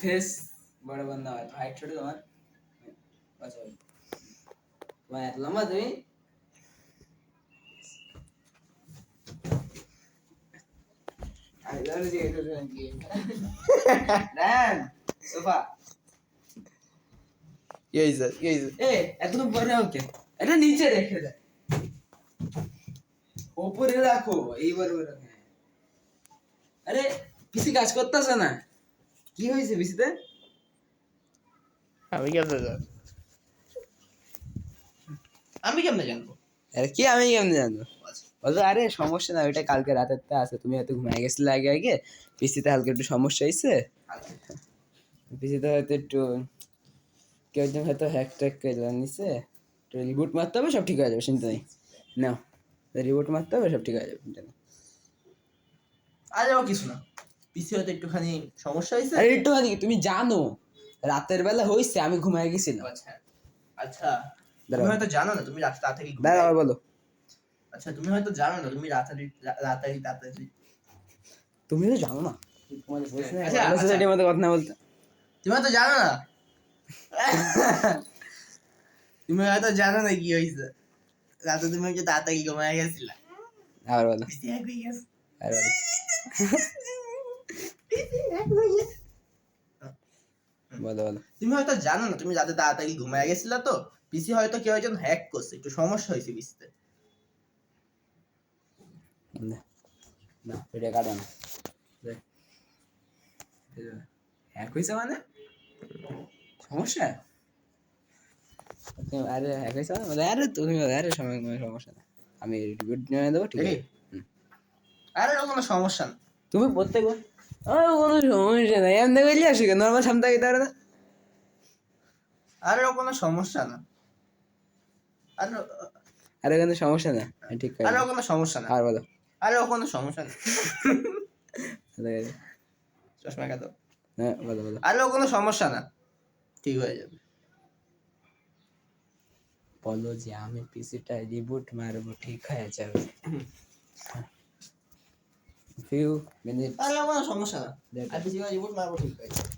Face বড় বান্দা হয়, হাইট ছোট তোমার। আচ্ছা তোমার এত লম্বা তুমি? সোফা এত বড় ওকে, এটা নিচে রেখে দে, উপরে রাখো এইবার বড়। আরে পিসি কাজ করতেছে না, কি হয়েছে পিসিতে? আমি কেমনে জানবো? আরে কি আমি কেমনে জানবো? বলতো আরে সমস্যা না, ওইটা কালকে রাতের টা আছে, তুমি হয়তো ঘুমিয়ে গেছিলে আগে আগে, পিসিতে হালকা একটু সমস্যা হয়েছে, পিসিতে হয়তো একটু কেউ একজন হয়তো হ্যাক ট্যাক করে নিছে, একটু রিবুট মারতে হবে, সব ঠিক হয়ে যাবে, চিন্তা নেই। না রিবুট মারতে হবে, সব ঠিক হয়ে যাবে, চিন্তা নেই। আরে ও কিছু না, পিসি হয়তো একটুখানি সমস্যা হয়েছে। আরে একটুখানি তুমি জানো রাতের বেলা হয়েছে, আমি ঘুমিয়ে গেছিলাম। আচ্ছা আচ্ছা, তুমি হয়তো জানো না, তুমি রাতে তাড়াতাড়ি দাঁড়াও বলো। আচ্ছা তুমি হয়তো জানো না, তুমি রাতারাতি তুমি তো জানো না, তোমাদের বলছি না আচ্ছা, আল্লাহ সোসাইটির মধ্যে কথা না বলতে। তুমি হয়তো জানো না তুমি হয়তো জানো না কি হয়েছে রাতে, তুমি একটু তাড়াতাড়ি ঘুমায় গেছিলা। আবার বলো, পিসি এক হয়ে গেছে। আবার বলো। পিসি এক হয়ে গেছে। বলো বলো। তুমি হয়তো জানো না, তুমি রাতে তাড়াতাড়ি ঘুমায় গেছিলা, তো পিসি হয়তো কেউ একজন হ্যাক করছে, একটু সমস্যা হয়েছে পিসিতে। না এটা কাটো না, এক হয়েছে মানে সমস্যা। আরে এক হয়েছে মানে আরে তুমি আরে সময় কোনো সমস্যা না, আমি রিপিট নিয়ে দেবো, ঠিক আছে। আরে ওর কোনো সমস্যা না। তুমি প্রত্যেক কোনো সমস্যা নাই, এমনি বললে আসি কেন, নর্মাল সামনে দিতে পারে না। আরে ও কোনো সমস্যা না। আরে আরে কোনো সমস্যা না, ঠিক আছে। আরে ও কোনো সমস্যা না। আর বলো। আরে ও কোনো সমস্যা না। চশমা কাটো। হ্যাঁ বলো বলো। আরে ও কোনো সমস্যা না, ঠিক হয়ে যাবে। বলো যে আমি পিসিটা রিবুট মারবো, ঠিক হয়ে যাবে। Few minute. আরে ও কোনো সমস্যা না, আর পিসি রিপোর্ট মারবো, ঠিক হয়ে যাবে।